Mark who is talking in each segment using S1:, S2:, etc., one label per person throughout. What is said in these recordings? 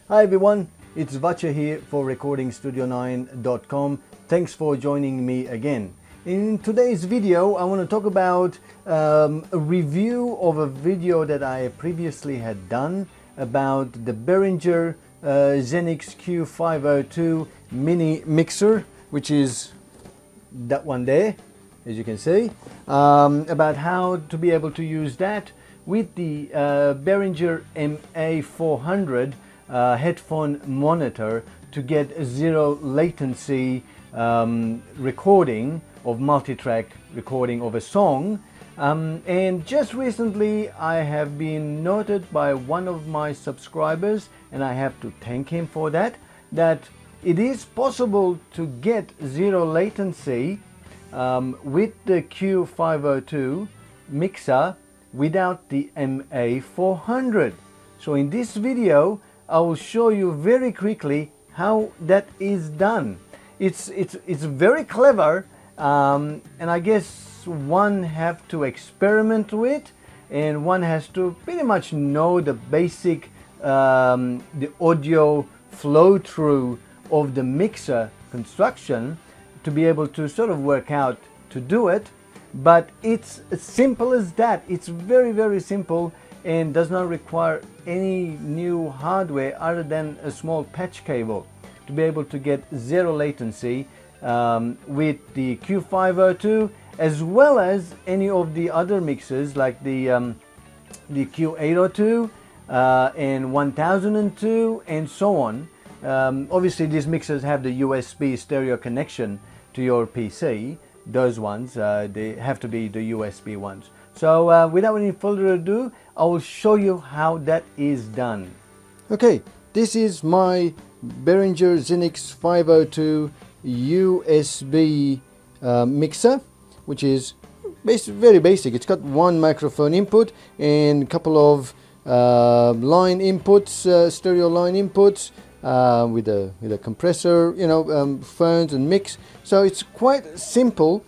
S1: Hi everyone, it's Vacha here for recordingstudio9.com. Thanks for joining me again. In today's video I want to talk about a review of a video that I previously had done about the Behringer Xenyx Q502 mini mixer, which is that one there, as you can see, about how to be able to use that with the Behringer MA400 headphone monitor to get zero latency recording of multi-track recording of a song. And just recently I have been noted by one of my subscribers, and I have to thank him for that, that it is possible to get zero latency with the Q502 mixer without the MA400. So in this video I will show you very quickly how that is done. It's very clever, and I guess one have to experiment with, and one has to pretty much know the basic the audio flow through of the mixer construction to be able to sort of work out to do it. But it's as simple as that. It's very simple and does not require any new hardware other than a small patch cable to be able to get zero latency with the Q502, as well as any of the other mixers like the Q802 and 1002 and so on. Obviously these mixers have the USB stereo connection to your PC. Those ones, they have to be the USB ones. So without any further ado, I will show you how that is done. Okay, this is my Behringer Xenyx 502 USB mixer, which is very basic. It's got one microphone input and a couple of line inputs, stereo line inputs, with a compressor, phones and mix. So it's quite simple,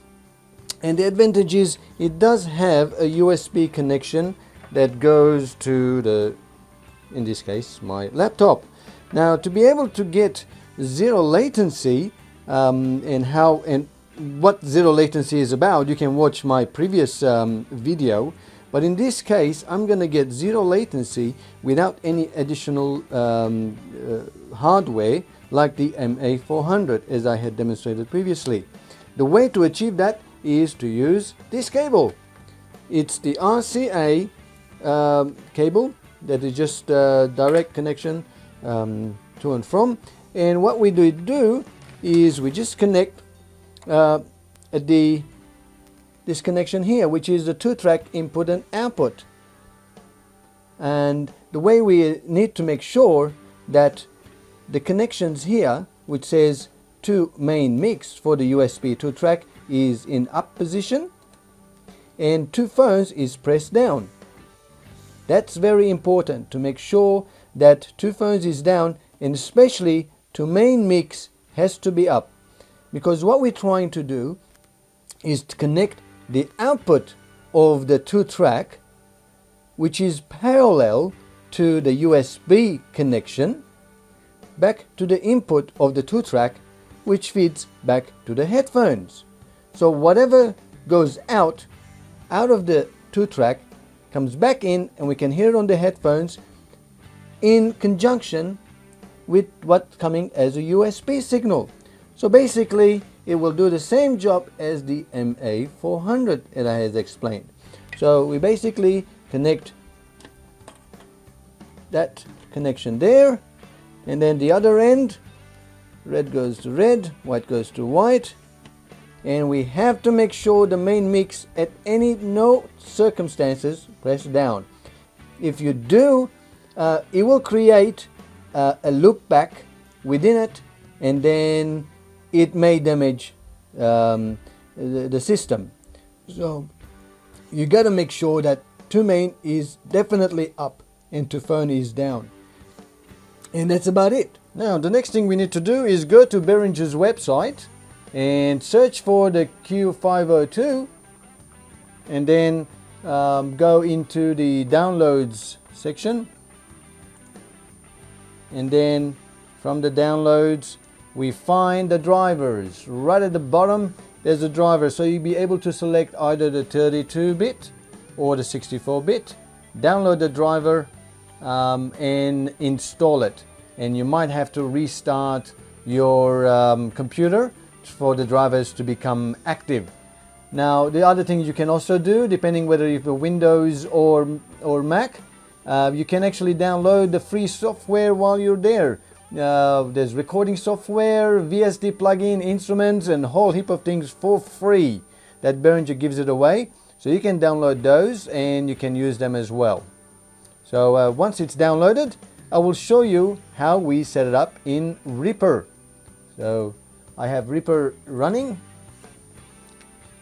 S1: and the advantage is it does have a USB connection that goes to the, in this case, my laptop. Now to be able to get zero latency and what zero latency is about, you can watch my previous video. But in this case, I'm going to get zero latency without any additional hardware like the MA400, as I had demonstrated previously. The way to achieve that is to use this cable. It's the RCA cable that is just direct connection to and from. And what we do is we just connect at this connection here, which is the 2-track input and output. And the way we need to make sure that the connections here, which says to main mix for the USB 2-track, is in up position, and to phones is pressed down. That's very important to make sure that to phones is down, and especially to main mix has to be up, because what we're trying to do is to connect the output of the 2-track, which is parallel to the USB connection, back to the input of the 2-track, which feeds back to the headphones. So whatever goes out of the 2-track comes back in, and we can hear it on the headphones in conjunction with what's coming as a USB signal. So basically it will do the same job as the MA400 that I had explained. So we basically connect that connection there, and then the other end, red goes to red, white goes to white, and we have to make sure the main mix at no circumstances press down. If you do, it will create a loop back within it, and then it may damage the system. So you got to make sure that to main is definitely up and to phone is down, and that's about it. Now the next thing we need to do is go to Behringer's website and search for the Q502, and then go into the downloads section, and then from the downloads we find the drivers. Right at the bottom there's a driver, so you'll be able to select either the 32-bit or the 64-bit. Download the driver and install it, and you might have to restart your computer for the drivers to become active. Now the other thing you can also do, depending whether you have Windows or Mac, you can actually download the free software while you're there. There's recording software, VST plugin, instruments, and a whole heap of things for free that Behringer gives it away. So you can download those and you can use them as well. So once it's downloaded, I will show you how we set it up in Reaper. So I have Reaper running,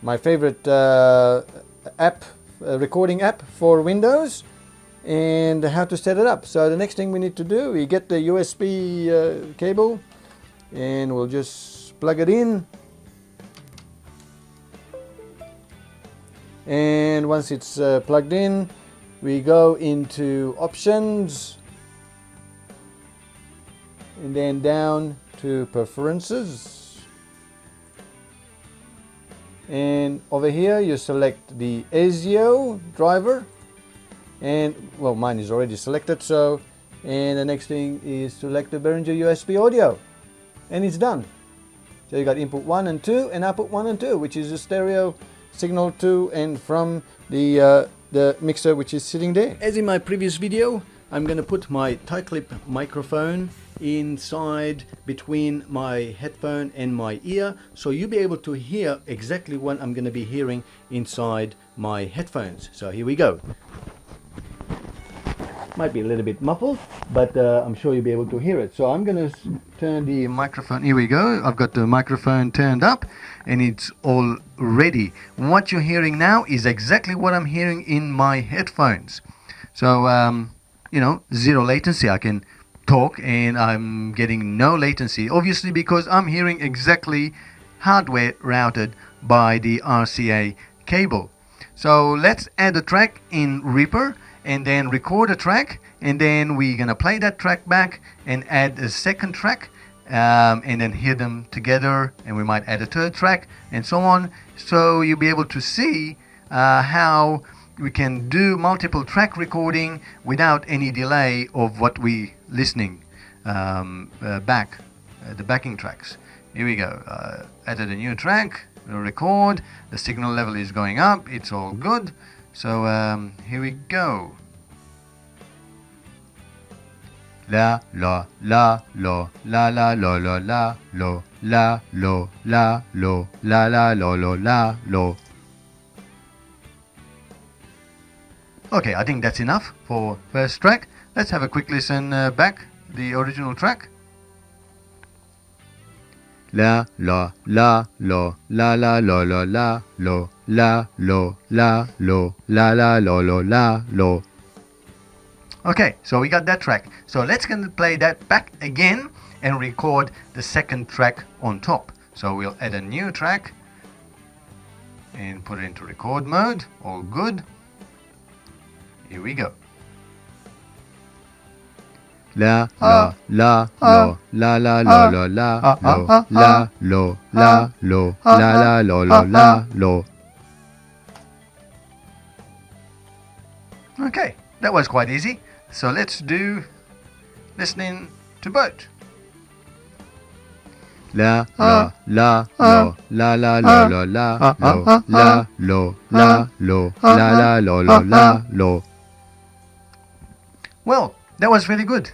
S1: my favorite recording app for Windows, and how to set it up. So the next thing we need to do, we get the USB cable and we'll just plug it in, and once it's plugged in, we go into options and then down to preferences, and over here you select the ASIO driver, and well, mine is already selected, so, and the next thing is select the Behringer USB audio, and it's done. So you got input 1 and 2 and output 1 and 2, which is a stereo signal to and from the mixer which is sitting there. As in my previous video, I'm going to put my tie clip microphone inside between my headphone and my ear, so you'll be able to hear exactly what I'm going to be hearing inside my headphones. So here we go. Might be a little bit muffled, but I'm sure you'll be able to hear it. So I'm going to turn the microphone. Here we go. I've got the microphone turned up and it's all ready. What you're hearing now is exactly what I'm hearing in my headphones. So you know, zero latency. I can talk and I'm getting no latency, obviously because I'm hearing exactly hardware routed by the RCA cable. So let's add a track in Reaper and then record a track, and then we're gonna play that track back and add a second track, and then hear them together, and we might add a third track and so on. So you'll be able to see how we can do multiple track recording without any delay of what we listening back, the backing tracks. Here we go. Added a new track, we'll record, the signal level is going up, it's all good. So here we go. La la la lo la la lo lo la lo la lo la lo la la lo lo la lo. Okay, I think that's enough for first track. Let's have a quick listen back the original track. La la la lo la la lo lo la lo la lo la lo la la lo lo la lo. Okay, so we got that track. So let's play that back again and record the second track on top. So we'll add a new track and put it into record mode. All good. Here we go. La la la lo la la lo lo la lo la lo la lo la la lo lo la lo. Okay, that was quite easy. So let's do listening to both. La la la lo la la lo lo la lo la lo la lo la la lo lo la lo. Well, that was really good.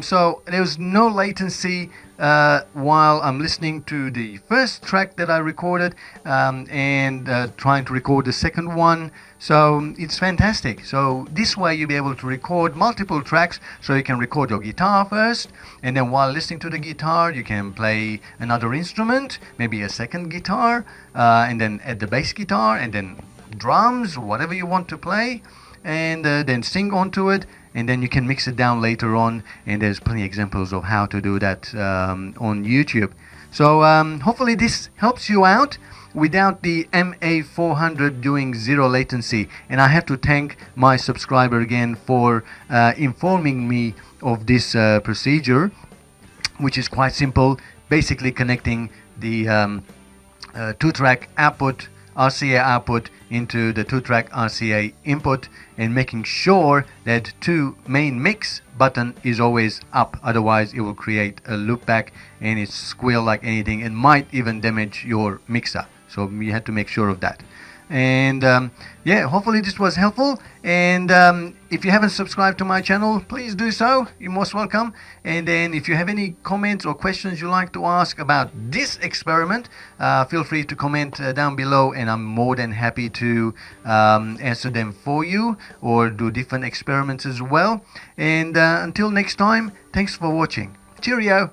S1: So there was no latency while I'm listening to the first track that I recorded and trying to record the second one. So it's fantastic. So this way you'll be able to record multiple tracks. So you can record your guitar first, and then while listening to the guitar you can play another instrument, maybe a second guitar, and then add the bass guitar and then drums, whatever you want to play, and then sing onto it. And then you can mix it down later on, and there's plenty of examples of how to do that on YouTube. So hopefully this helps you out without the MA400 doing zero latency. And I have to thank my subscriber again for informing me of this procedure, which is quite simple. Basically connecting the 2-track output, RCA output, into the 2-track RCA input, and making sure that 2 main mix button is always up. Otherwise it will create a loopback and it squeal like anything and might even damage your mixer. So you have to make sure of that. And yeah, hopefully this was helpful. And if you haven't subscribed to my channel, please do so. You're most welcome. And then if you have any comments or questions you'd like to ask about this experiment, feel free to comment down below, and I'm more than happy to answer them for you, or do different experiments as well. And until next time, thanks for watching. Cheerio.